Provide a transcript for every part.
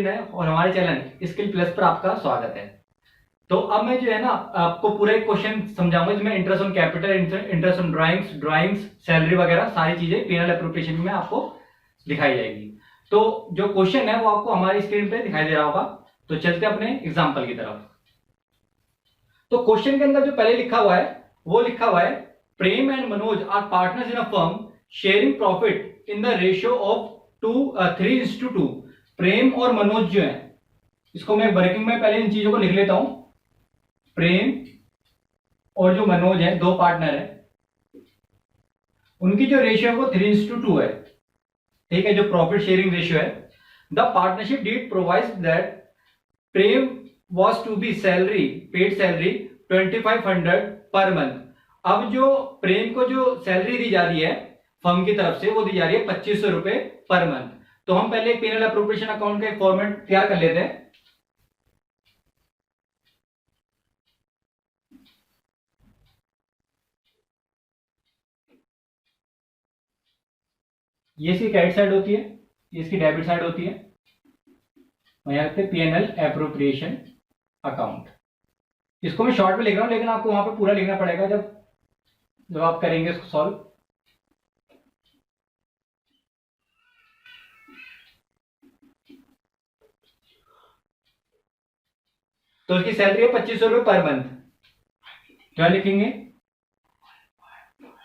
दिन है और हमारे चैनल स्किल प्लस पर आपका स्वागत है। तो अब मैं जो है ना आपको पूरा एक क्वेश्चन समझाऊंगा जिसमें interest on capital, interest on drawings, salary वगैरह सारी चीजें पीएनएल एप्रोप्रिएशन में आपको दिखाई जाएगी। तो जो क्वेश्चन है वो आपको हमारी स्क्रीन पे दिखाई दे रहा होगा। तो चलते अपने एग्जाम्पल की तरफ। तो क्वेश्चन के अंदर जो पहले लिखा हुआ है वो लिखा हुआ है, Prem and Manoj are partners in a firm sharing profit in the ratio of 3:2। Prem और मनोज जो है, इसको मैं वर्किंग में पहले इन चीजों को लिख लेता हूं। प्रेम और जो मनोज है, दो पार्टनर है, उनकी जो रेशियो है वो 3:2 है। ठीक है, जो प्रॉफिट शेयरिंग रेशियो है। The partnership deed provides that Prem was to be paid salary 2500 per month. अब जो प्रेम को जो सैलरी दी जा रही है फर्म की तरफ से, वो दी जा रही है 2500 रुपए पर मंथ। तो हम पहले एक पीएनएल एप्रोप्रिएशन अकाउंट का एक फॉर्मेट तैयार कर लेते हैं। ये इसकी क्रेडिट साइड होती है, ये इसकी डेबिट साइड होती है। और यहां पे पीएनएल एप्रोप्रिएशन अकाउंट, इसको मैं शॉर्ट में लिख रहा हूं, लेकिन आपको वहां पे पूरा लिखना पड़ेगा जब आप करेंगे इसको सॉल्व। तो इसकी सैलरी है 2500 रुपए पर मंथ। क्या लिखेंगे?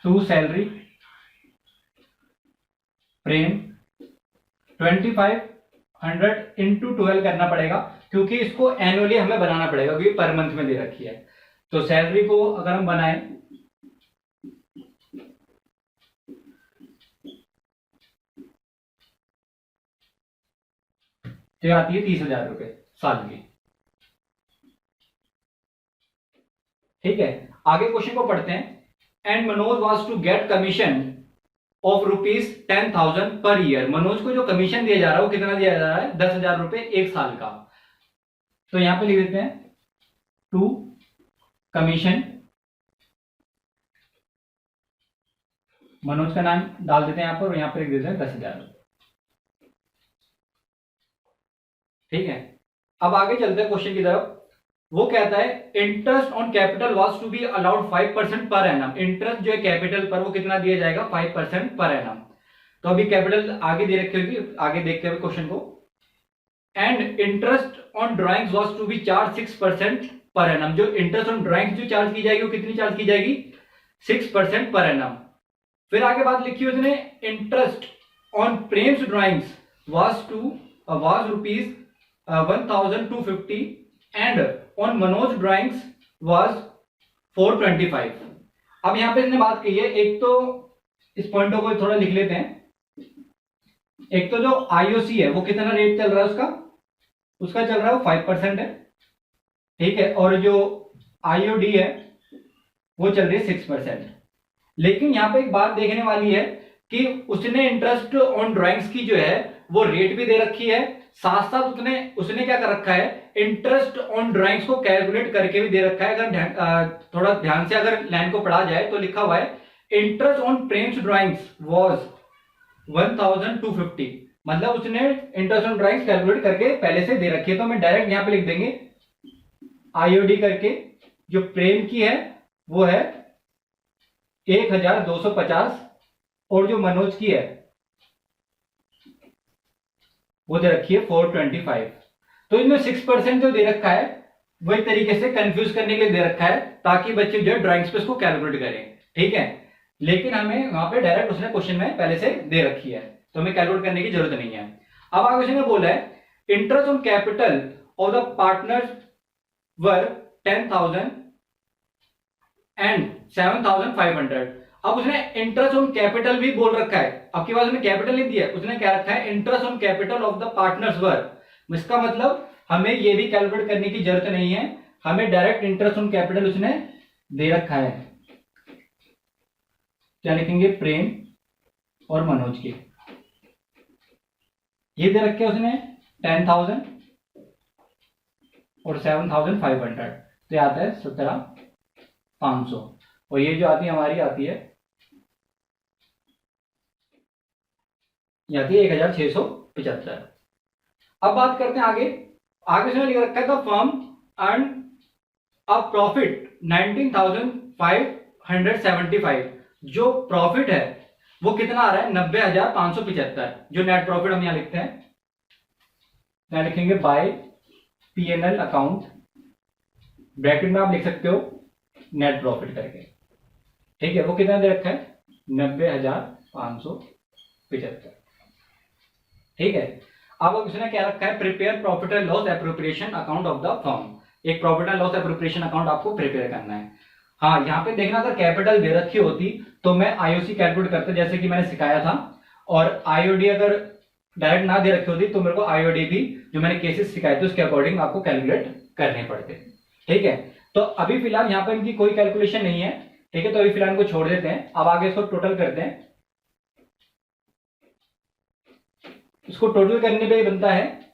टू सैलरी प्रेम 2500 इंटू 12 करना पड़ेगा, क्योंकि इसको एनुअली हमें बनाना पड़ेगा क्योंकि पर मंथ में दे रखी है। तो सैलरी को अगर हम बनाएं तो आती है 30,000 रुपए साल की। ठीक है, आगे क्वेश्चन को पढ़ते हैं। And Manoj was to get commission of ₹10,000 per year. Manoj को जो कमीशन दिया जा रहा है वो कितना दिया जा रहा है? 10,000 रुपए एक साल का। तो यहां पे लिख देते हैं टू कमीशन, मनोज का नाम डाल देते हैं यहां पर, और यहां पर लिख देते हैं 10,000। ठीक है, अब आगे चलते हैं क्वेश्चन की तरफ। वो कहता है interest on capital was to be allowed 5% per annum. Interest जो है कैपिटल पर वो कितना दिया जाएगा? 5% पर एनम। तो अभी कैपिटल आगे दे रखी होगी, आगे देखते हैं क्वेश्चन को। And interest on drawings was to be charge 6% per annum. जो इंटरेस्ट ऑन ड्राइंग्स जो चार्ज की जाएगी वो कितनी चार्ज की जाएगी? 6% पर एनम। फिर आगे बात लिखी उसने, interest on Prem's drawings was rupees 1,250 and on Manoj drawings was 425। अब यहां पे इसने बात कही है, एक तो इस पॉइंटों को थोड़ा लिख लेते हैं। एक तो जो आईओसी है वो कितना रेट चल रहा है उसका चल रहा है 5% है। ठीक है, और जो आईओडी है वो चल रही है 6%। लेकिन यहां पे एक बात देखने वाली है कि उसने इंटरेस्ट ऑन ड्राइंग्स की जो है वो रेट भी दे रखी है, साथ साथ उसने क्या कर रखा है, इंटरेस्ट ऑन ड्राइंग्स को कैलकुलेट करके भी दे रखा है। अगर थोड़ा ध्यान से अगर लाइन को पढ़ा जाए तो लिखा हुआ है interest on Prem's drawings was 1,250। मतलब उसने इंटरेस्ट ऑन ड्राइंग्स कैलकुलेट करके पहले से दे रखी है। तो मैं डायरेक्ट यहां पे लिख देंगे आईओडी करके, जो प्रेम की है वो है 1,250 और जो मनोज की है वो दे रखी है 425। तो इनमें 6% जो दे रखा है वही तरीके से कंफ्यूज करने के लिए दे रखा है, ताकि बच्चे जो है ड्राइंग्स पे इसको कैलकुलेट करें। ठीक है, लेकिन हमें वहां पे डायरेक्ट उसने क्वेश्चन में पहले से दे रखी है, तो हमें कैलकुलेट करने की जरूरत नहीं है। अब आगे उसने बोला है interest on capital of the partners were 10,000 and 7,500। अब उसने इंटरेस्ट ऑन कैपिटल भी बोल रखा है। अब की बात उसने कैपिटल नहीं दिया, उसने क्या रखा है, interest on capital of the partners were. इसका मतलब हमें ये भी कैलकुलेट करने की जरूरत नहीं है, हमें डायरेक्ट इंटरेस्ट ऑन कैपिटल उसने दे रखा है। क्या लिखेंगे? प्रेम और मनोज की ये दे रखे उसने 10,000 और 7,500, तो ये आता है 17,500। और ये जो आती है हमारी आती है 1,675। अब बात करते हैं आगे। आगे से लिख रखा था फर्म अर्न अ प्रॉफिट 19,575। जो प्रॉफिट है वो कितना आ रहा है 90,575। जो नेट प्रॉफिट हम यहां लिखते हैं, यहां लिखेंगे बाय पीएनएल अकाउंट, ब्रैकेट में आप लिख सकते हो नेट प्रॉफिट करके। ठीक है, वो कितना दे रखा है 90,575। ठीक है, अब उसने क्या रखा है prepare profit and loss appropriation account of the firm. एक profit and loss appropriation account आपको प्रिपेयर करना है। हाँ, यहाँ पे देखना अगर कैपिटल दे रखी होती तो मैं आईओसी कैलकुलेट करता जैसे कि मैंने सिखाया था, और आईओडी अगर डायरेक्ट ना दे रखी होती तो मेरे को आईओडी भी जो मैंने केसेस सिखाए थे उसके अकॉर्डिंग आपको कैलकुलेट करने पड़ते। ठीक है, तो अभी फिलहाल यहाँ पे इनकी कोई कैलकुलेशन नहीं है। ठीक है, तो अभी फिलहाल इनको छोड़ देते हैं। अब आगे इसको टोटल करते हैं। इसको टोटल करने पे बनता है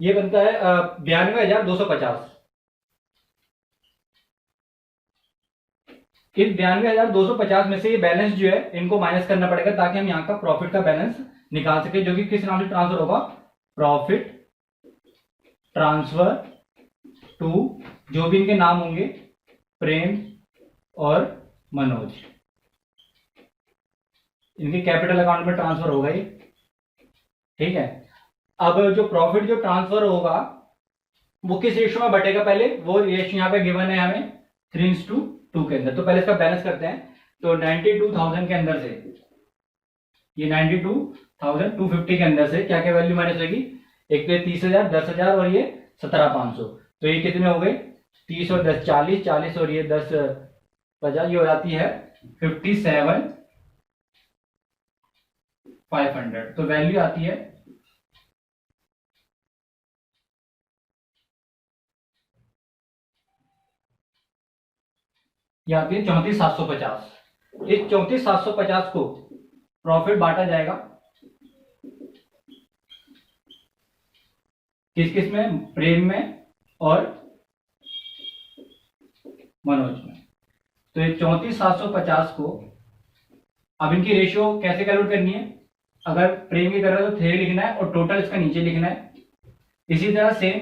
ये बनता है 92,250। इस 92,250 में से ये बैलेंस जो है इनको माइनस करना पड़ेगा ताकि हम यहाँ का प्रॉफिट का बैलेंस निकाल सके, जो कि किस नाम से ट्रांसफर होगा, प्रॉफिट ट्रांसफर टू, जो भी इनके नाम होंगे, प्रेम और मनोज, इनके कैपिटल अकाउंट में ट्रांसफर होगा ये। ठीक है, अब जो प्रॉफिट जो ट्रांसफर होगा वो किस रेशियो में बटेगा, पहले वो रेशियो यहाँ पे गिवन है हमें 3:2 के अंदर। तो पहले इसका बैलेंस करते हैं। तो 92,000 के अंदर से ये 92,250 के अंदर से क्या क्या वैल्यू माइनस होगी, एक तो 30,000, 10,000 और ये 17,500। तो ये कितने हो गए 30 और 10 40, 40 और ये 10 50, ये हो जाती है 57,500। तो वैल्यू आती है ये आती है 34,750। इस 34,750 को प्रॉफिट बांटा जाएगा किस किस में, प्रेम में और मनोज में। तो ये 34,750 को अब इनकी रेशियो कैसे कैलकुलेट करनी है, अगर प्रेम की कर रहे हो तो 3 लिखना है और टोटल इसका नीचे लिखना है। इसी तरह सेम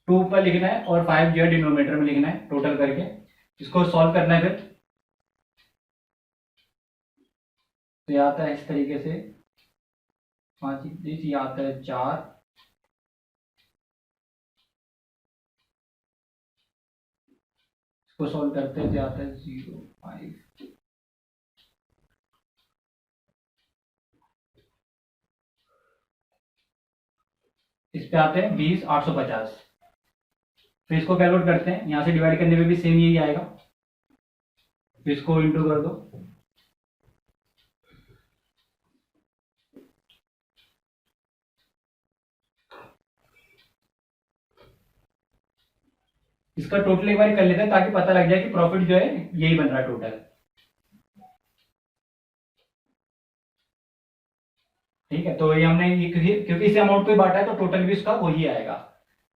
2 पर लिखना है और 5 जो है डिनोमिनेटर में लिखना है टोटल करके। इसको सॉल्व करना है फिर। तो ये आता है इस तरीके से 5, ये आता है 4, इसको सॉल्व करते हैं तो आता है 0, 5। इस पे आते हैं 20,850। फिर इसको कैलकुलेट करते हैं, यहां से डिवाइड करने पे भी सेम यही आएगा। फिर इसको इंटू कर दो, इसका टोटल एक बार कर लेते हैं ताकि पता लग जाए कि प्रॉफिट जो है यही बन रहा है टोटल। ठीक है, तो ये हमने ये क्योंकि इस अमाउंट पे बांटा है तो टोटल भी इसका वही आएगा।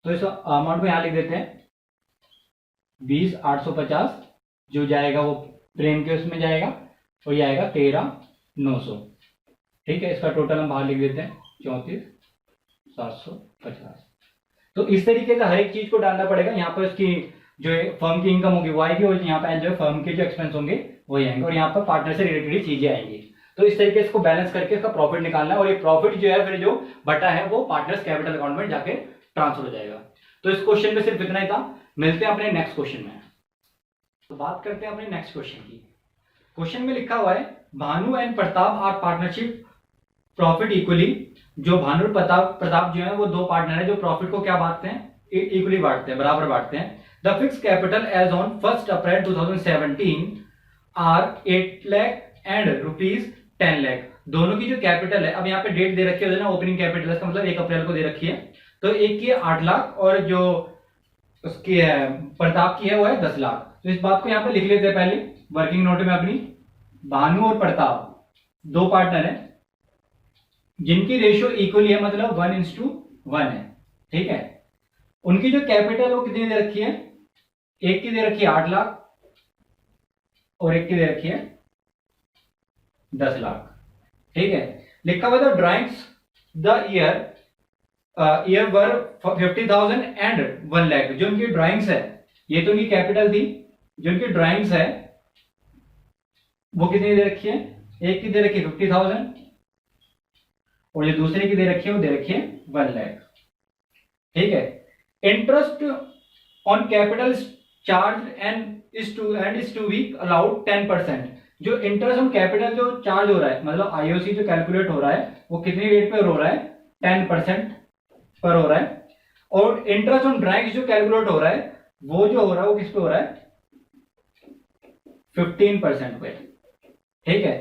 तो इस अमाउंट को यहां लिख देते हैं 20,850, जो जाएगा वो प्रेम के उसमें जाएगा और ये आएगा 13,900। ठीक है, इसका टोटल हम बाहर लिख देते हैं 34,750। तो इस तरीके से हर एक चीज को डालना पड़ेगा। यहाँ पर इसकी जो फर्म की इनकम होगी वो आएगी और यहाँ पे जो फर्म के जो एक्सपेंस होंगे वही आएंगे और यहाँ पर पार्टनर से रिलेटेड चीजें आएंगी। तो इस तरीके से इसको बैलेंस करके इसका प्रॉफिट निकालना है और ये प्रॉफिट जो है फिर जो बटा है वो पार्टनर्स कैपिटल अकाउंट में जाके ट्रांसफर हो जाएगा। तो इस क्वेश्चन में सिर्फ इतना ही था। मिलते हैं अपने नेक्स्ट क्वेश्चन में। तो बात करते हैं अपने नेक्स्ट क्वेश्चन की। क्वेश्चन में लिखा हुआ है Bhanu and Pratap are partnership profit equally. जो भानु और प्रताप जो है वो दो पार्टनर है जो प्रॉफिट को क्या बांटते हैं, इक्वली बांटते हैं, बराबर बांटते हैं। The fix capital as on 1 April 2017 are 8 lakh and ₹10 lakh. दोनों की जो कैपिटल है, अब यहाँ पे डेट दे रखी है ना, ओपनिंग कैपिटल इसका मतलब 1 अप्रैल को दे रखी है। तो एक की है 8 लाख और जो उसकी है प्रताप की है वो है 10 लाख। तो इस बात को यहाँ पे लिख लेते हैं पहले वर्किंग नोट में अपनी। भानु और प्रताप दो पार्टनर है जिनकी रेशियो इक्वली है, मतलब 1:1 है। ठीक है, उनकी जो कैपिटल वो कितनी दे रखी है, एक की दे रखी है 8 लाख और एक की दे रखी है 10 लाख। ठीक है, लिखा हुआ था drawings the year were 50,000 and 1 lakh. जो उनकी ड्राइंग्स है, ये तो उनकी कैपिटल थी, जो उनकी ड्राइंग्स है वो कितनी दे रखी है, एक की दे रखी है 50,000 और जो दूसरे की दे रखी है वो दे रखी है 1 लाख। ठीक है, interest on capital charge and is to be allowed 10%। जो इंटरेस्ट ऑन कैपिटल जो चार्ज हो रहा है, मतलब आईओसी जो कैलकुलेट हो रहा है वो कितनी रेट पर हो रहा है, 10% पर हो रहा है। और इंटरेस्ट ऑन ड्राइंग्स जो कैलकुलेट हो रहा है वो जो हो रहा है वो किस पे हो रहा है, 15% पे। ठीक है,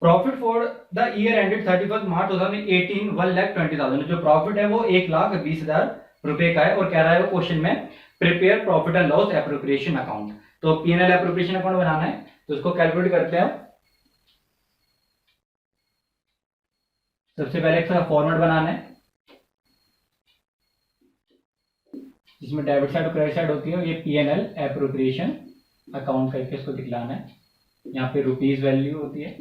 profit for the year ended 31 मार्च 2018 1,20,000। जो प्रॉफिट है वो 1,20,000 रुपए का है और कह रहा है वो क्वेश्चन में prepare profit and loss appropriation account. तो पीएनएल एप्रोप्रिएशन अकाउंट बनाना है, तो इसको कैलकुलेट करते हैं। सबसे पहले इसका फॉर्मेट बनाना है जिसमें डेबिट साइड और क्रेडिट साइड होती है। ये पीएनएल एप्रोप्रिएशन अकाउंट करके इसको दिखलाना है। यहाँ पे रुपीज वैल्यू होती है,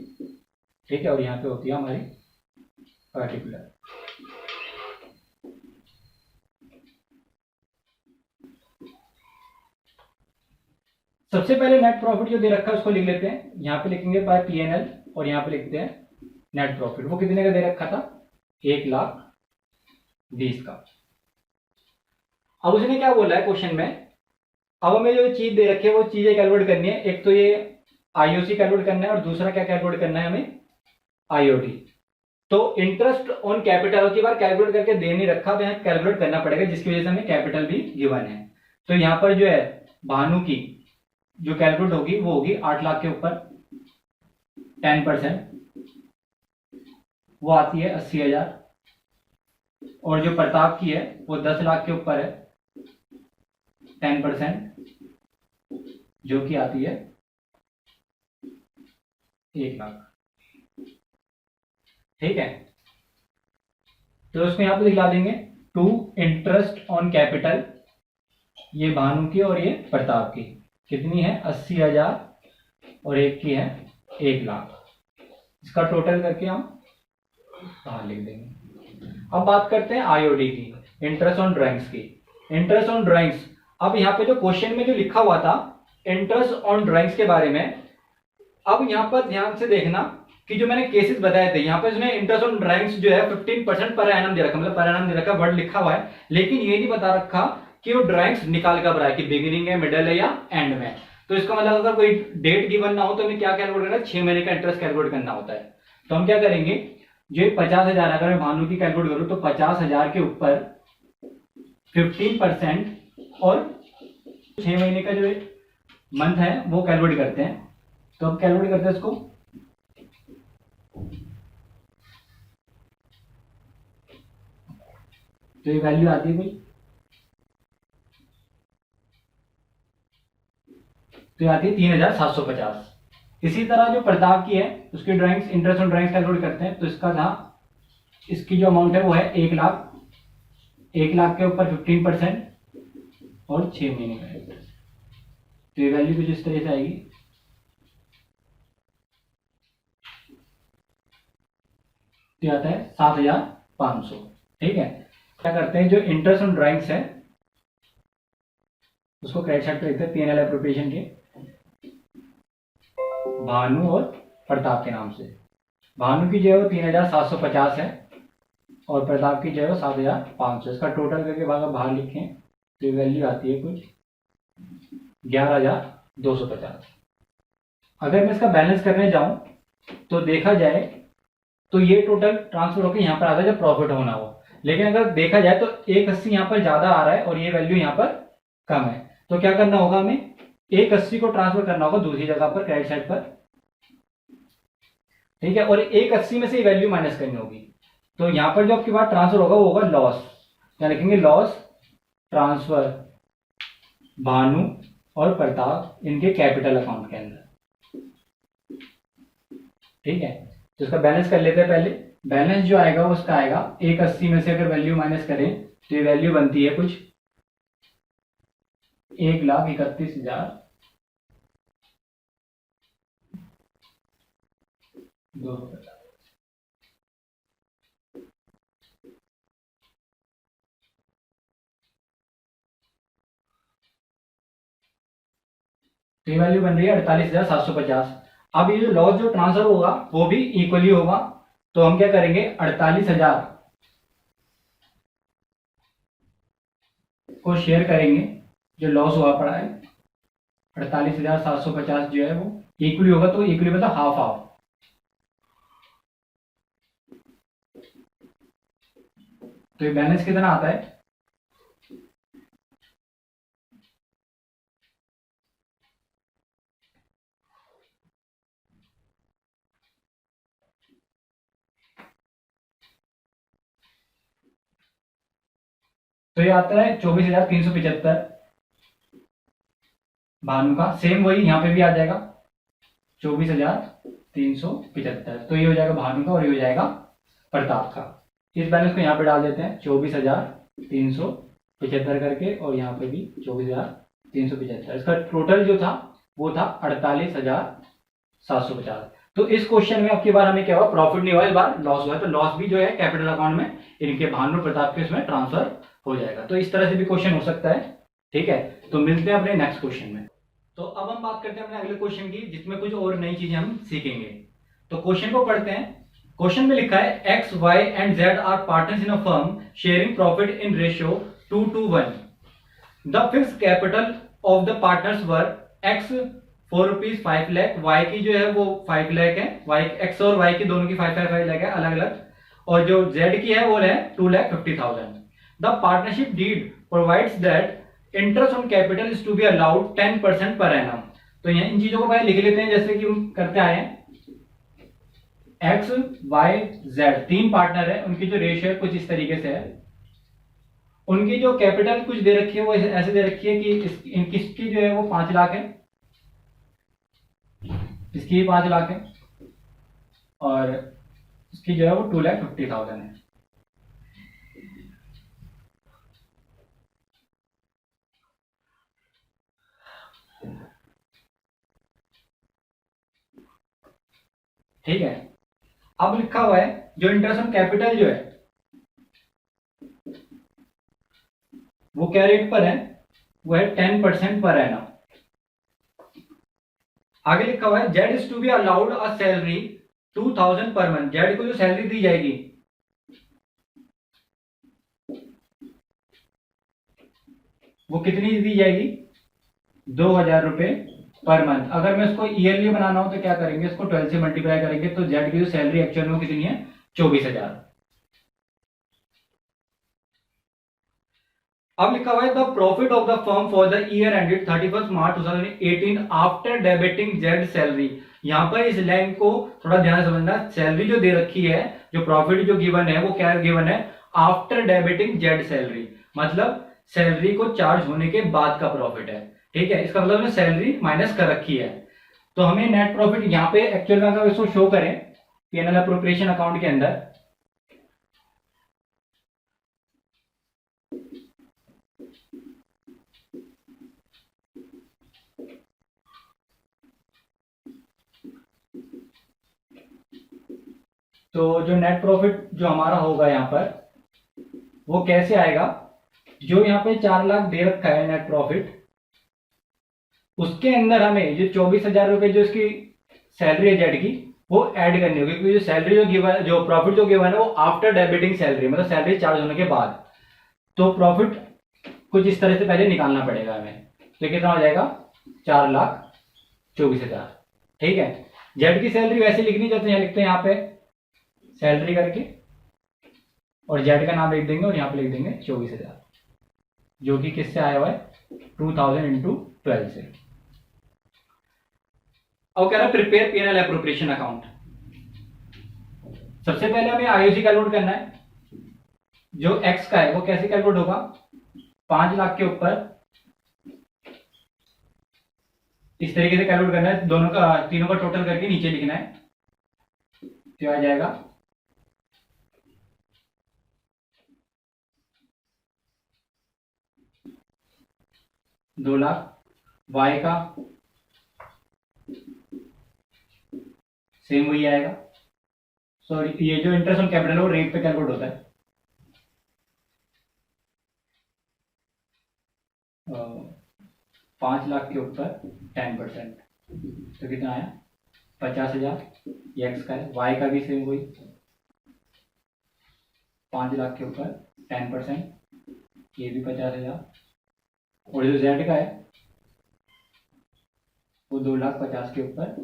ठीक है, और यहाँ पे होती है हमारी पर्टिकुलर। सबसे पहले नेट प्रॉफिट जो दे रखा है उसको लिख लेते हैं। यहाँ पे लिखेंगे बाय पीएनएल और यहाँ पे लिखते हैं नेट प्रॉफिट। वो कितने का दे रखा था, 1,20,000 का। अब उसने क्या बोला है क्वेश्चन में, अब हमें जो चीज दे रखी है वो चीजें कैलकुलेट करनी है। एक तो ये आईओसी कैलकुलेट करना है और दूसरा क्या कैलकुलेट करना है हमें, आईओटी। तो इंटरेस्ट ऑन कैपिटल की बार कैलकुलेट करके दे नहीं रखा, तो यहाँ कैलकुलेट करना पड़ेगा, जिसकी वजह से हमें कैपिटल भी गिवन है। तो यहाँ पर जो है भानु की जो कैलकुलेट होगी वो होगी 8 लाख के ऊपर 10%, वो आती है 80,000। और जो प्रताप की है वो 10 लाख के ऊपर है 10%, जो कि आती है 1 लाख। ठीक है, तो उसको यहां पे दिखला देंगे टू इंटरेस्ट ऑन कैपिटल, ये भानु की और ये प्रताप की कितनी है 80,000 और एक की है 1 लाख। इसका टोटल करके हम बाहर लिख देंगे। अब बात करते हैं आईओडी की, इंटरेस्ट ऑन ड्राइंग्स की। इंटरेस्ट ऑन ड्राइंग्स, अब यहाँ पे जो क्वेश्चन में जो लिखा हुआ था इंटरेस्ट ऑन ड्राइंग्स के बारे में, अब यहाँ पर ध्यान से देखना कि जो मैंने केसेस बताए थे, यहाँ पे उसने इंटरेस्ट ऑन ड्राइंग्स जो है 15% पर एनम दे रखा, मतलब पर एनम दे रखा, वर्ड लिखा हुआ है, लेकिन ये नहीं बता रखा कि वो ड्राइंग्स निकाल कब रहा है, कि बिगिनिंग है, मिडल है या एंड में। तो इसका मतलब अगर कोई डेट गिवन ना हो तो हमें क्या कैलकुलेट करना है, 6 महीने का इंटरेस्ट कैलकुलेट करना होता है। तो हम क्या करेंगे, जो 50,000 अगर मैं भानु की कैलकुलेट करूं तो 50,000 के ऊपर 15% और 6 महीने का जो मंथ है वो कैलकुलेट करते हैं। तो अब कैलकुलेट करते हैं इसको, तो ये वैल्यू आती है कोई, तो ये आती है 3,750। इसी तरह जो प्रताप की है उसकी drawings, interest on drawings calculate करते हैं। तो इसका था, इसकी जो अमाउंट है वो है 1 लाख, 1 लाख के ऊपर 15% और 6 महीने का इंटरेस्ट। तो ये वैल्यू कुछ इस तरह से आएगी, तो आता है 7,500। ठीक है, क्या करते हैं, जो इंटरेस्ट ऑन ड्राइंग्स है उसको क्रेडिट साइड पे लिखते हैं पीएनएल एप्रोप्रिएशन के, भानु और प्रताप के नाम से। भानु की जो है वो 3,750 है और प्रताप की जो है वो 7,500। इसका टोटल करके बाहर लिखें तो वैल्यू आती है कुछ 11,250। अगर मैं इसका बैलेंस करने जाऊं तो देखा जाए तो ये टोटल ट्रांसफर होकर यहाँ पर आता है जब प्रॉफिट होना हो, लेकिन अगर देखा जाए तो 180 यहाँ पर ज्यादा आ रहा है और ये वैल्यू यहाँ पर कम है। तो क्या करना होगा, हमें 180 को ट्रांसफर करना होगा दूसरी जगह पर क्रेडिट साइड पर। ठीक है, और 180 में से वैल्यू माइनस करनी होगी। तो यहां पर जो आपके पास ट्रांसफर होगा वो होगा लॉस, क्या लिखेंगे, लॉस ट्रांसफर भानु और प्रताप इनके कैपिटल अकाउंट के अंदर। ठीक है, तो इसका बैलेंस कर लेते हैं पहले। बैलेंस जो आएगा उसका आएगा 180 में से अगर वैल्यू माइनस करें तो ये वैल्यू बनती है कुछ 1,31,250। तो ये वैल्यू बन रही है 48,750। अब ये जो लॉस जो ट्रांसफर होगा वो भी इक्वली होगा, तो हम क्या करेंगे 48,000 को शेयर करेंगे, जो लॉस हुआ पड़ा है 48,750 जो है वो इक्वली होगा, तो इक्वली मतलब हाफ हाफ। तो ये बैलेंस कितना आता है, तो ये आता है 24,375 भानु का। सेम वही यहाँ पे भी आ जाएगा 24,375, तो ये हो जाएगा भानु का और ये हो जाएगा प्रताप का। इस बैलेंस को यहाँ पे डाल देते हैं 24,375 करके, और यहाँ पे भी 24,375। इसका टोटल जो था वो था 48,750। तो इस क्वेश्चन में अब की बार हमें क्या हुआ, प्रॉफिट नहीं हुआ, इस बार लॉस हुआ है। तो लॉस भी जो है कैपिटल अकाउंट में इनके भानु प्रताप के उसमें ट्रांसफर हो जाएगा। तो इस तरह से भी क्वेश्चन हो सकता है। ठीक है, तो मिलते हैं अपने नेक्स्ट क्वेश्चन में। तो अब हम बात करते हैं अपने अगले क्वेश्चन की, जिसमें कुछ और नई चीजें हम सीखेंगे। तो क्वेश्चन को पढ़ते हैं। क्वेश्चन में लिखा है X Y and Z are partners in a firm sharing profit in ratio 2:1। The fix capital of the partners were X ₹4,5 lakh, Y की जो है वो 5 लाख है, वाई एक्स और वाई की दोनों की 5 लाख है अलग अलग, और जो जेड की है वो है 2,50,000। The partnership deed provides that interest on capital is to be allowed 10% per annum. तो यहाँ इन चीजों को पहले लिख लेते हैं, जैसे कि हम करते आए हैं। एक्स वाई जेड तीन पार्टनर है, उनकी जो रेशियो है कुछ इस तरीके से है। उनकी जो कैपिटल कुछ दे रखी है वो ऐसे दे रखी है कि किसकी जो है वो 5 लाख है, इसकी 5 लाख है, और इसकी जो है वो 2,50,000 है। ठीक है, अब लिखा हुआ है जो इंटरेस्ट ऑन कैपिटल जो है वो क्या रेट पर है, वो है 10% पर एनम। आगे लिखा हुआ है Z is to be allowed a salary 2,000 per month. Z को जो सैलरी दी जाएगी वो कितनी दी जाएगी, 2,000 रुपए पर मंथ। अगर मैं इसको ईयरली बनाना हो तो क्या करेंगे, इसको 12 से मल्टीप्लाई करेंगे, तो जेड की जो सैलरी एक्चुअल में वो कितनी है, 24,000। अब लिखा हुआ है the profit of the firm for the year ended 31 March 2018 after debiting Z salary. यहां पर इस लाइन को थोड़ा ध्यान समझना, सैलरी जो दे रखी है, जो प्रॉफिट जो गिवन है वो क्या गिवन है, आफ्टर डेबिटिंग जेड सैलरी, मतलब सैलरी को चार्ज होने के बाद का प्रॉफिट है। ठीक है, इसका मतलब सैलरी माइनस कर रखी है। तो हमें नेट प्रॉफिट यहाँ पे एक्चुअल में अगर इसको शो करें पीएनएल अप्रोप्रिएशन अकाउंट के अंदर, तो जो नेट प्रॉफिट जो हमारा होगा यहाँ पर वो कैसे आएगा, जो यहाँ पे 4 लाख दे रखा है नेट प्रॉफिट, उसके अंदर हमें जो 24,000 रुपए जो इसकी सैलरी है जेड की वो ऐड करनी होगी, क्योंकि जो सैलरी जो गिवन, जो प्रॉफिट जो गिवन है वो आफ्टर डेबिटिंग सैलरी, मतलब सैलरी चार्ज होने के बाद। तो प्रॉफिट कुछ इस तरह से पहले निकालना पड़ेगा हमें। तो कितना हो जाएगा, 4,24,000। ठीक है, जेड की सैलरी वैसे लिखनी जैसे यहाँ लिखते हैं यहाँ पे सैलरी करके, और जेड का नाम लिख देंगे और यहाँ पे लिख देंगे 24,000, जो कि किससे आया हुआ है 2,000 इंटू 12 से। अब कह रहा है प्रिपेयर पीएनएल एप्रोप्रिएशन अकाउंट। सबसे पहले हमें आईओसी कैलकुलेट करना है। जो एक्स का है वो कैसे कैलकुलेट होगा, 5 लाख के ऊपर इस तरीके से कैलकुलेट करना है, दोनों का तीनों का टोटल करके नीचे लिखना है, तो आ जाएगा 2 लाख, वाई का सेम वही आएगा। सॉरी, ये जो इंटरेस्ट ऑन कैपिटल वो रेट पे कैलकुलेट होता है। 5 लाख के ऊपर 10%, तो कितना आया 50,000, ये एक्स का है। वाई का भी सेम वही, 5 लाख के ऊपर 10%, ये भी 50,000। और जो जेड का है वो 2,50,000 के ऊपर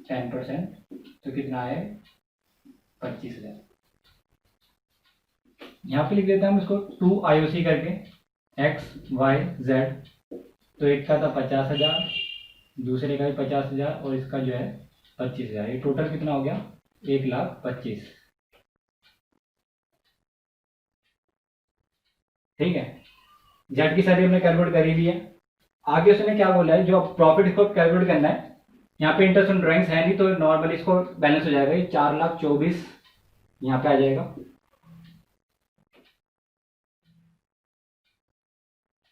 10%, तो कितना है 25,000। यहाँ पे लिख देते हैं हम इसको 2 IOC करके, एक्स वाई जेड। तो एक का था 50,000, दूसरे का भी 50,000, और इसका जो है 25,000। ये टोटल कितना हो गया 1,25,000। ठीक है, जेड की सारी हमने कैलकुलेट कर ही ली है। आगे उसने क्या बोला है, जो प्रॉफिट को कैलकुलेट करना है। यहाँ पे इंटरेस्ट ऑन ड्राइंग्स है नहीं, तो नॉर्मली इसको बैलेंस हो जाएगा। ये 4,24,000 यहाँ पे आ जाएगा।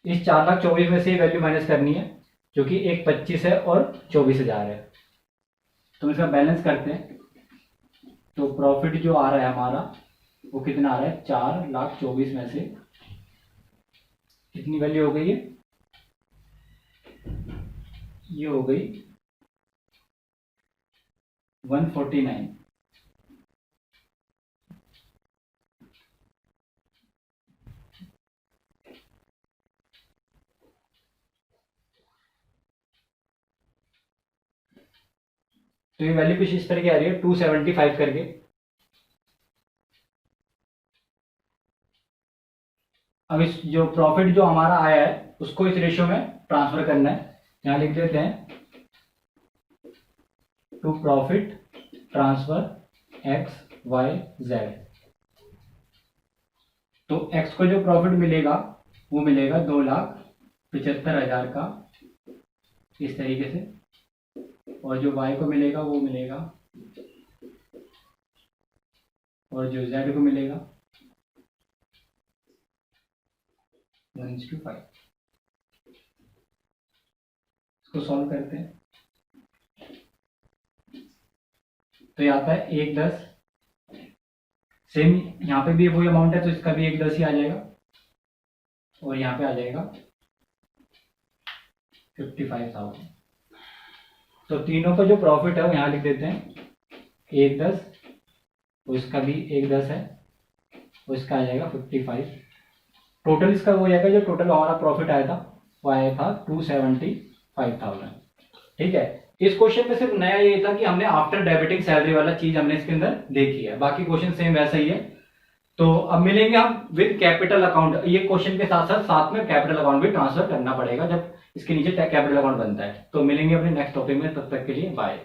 इस 4,24,000 में से वैल्यू माइनस करनी है, जो कि एक 25 है और 24,000 है। तो इसका बैलेंस करते हैं। तो प्रॉफिट जो आ रहा है हमारा वो कितना आ रहा है 4,24,000 में से कितनी वैल्यू हो गई है, ये हो गई 149। तो ये वैल्यू कुछ इस तरह की आ रही है 275 करके। अब इस जो प्रॉफिट जो हमारा आया है उसको इस रेशियो में ट्रांसफर करना है। यहां लिख देते हैं to profit transfer X Y Z. तो एक्स को जो प्रॉफिट मिलेगा वो मिलेगा 2,75,000 का इस तरीके से, और जो वाई को मिलेगा वो मिलेगा, और जो जेड को मिलेगा 1:5। इसको सॉल्व करते हैं तो ये आता है 1,10। सेम यहाँ पे भी वही अमाउंट है, तो इसका भी 1,10 ही आ जाएगा, और यहाँ पे आ जाएगा 55,000। तो तीनों का जो प्रॉफिट है वो यहाँ लिख देते हैं 1,10, तो इसका भी 1,10 है, और इसका आ जाएगा 55। टोटल इसका वो जाएगा, जो टोटल हमारा प्रॉफिट आया था वो आया था 275,000। ठीक है, इस क्वेश्चन में सिर्फ नया ये था कि हमने आफ्टर डेबिटिंग सैलरी वाला चीज हमने इसके अंदर देखी है, बाकी क्वेश्चन सेम वैसा ही है। तो अब मिलेंगे हम विद कैपिटल अकाउंट। ये क्वेश्चन के साथ साथ साथ में कैपिटल अकाउंट भी ट्रांसफर करना पड़ेगा जब इसके नीचे कैपिटल अकाउंट बनता है। तो मिलेंगे अपने नेक्स्ट टॉपिक में, तब तक के लिए बाय।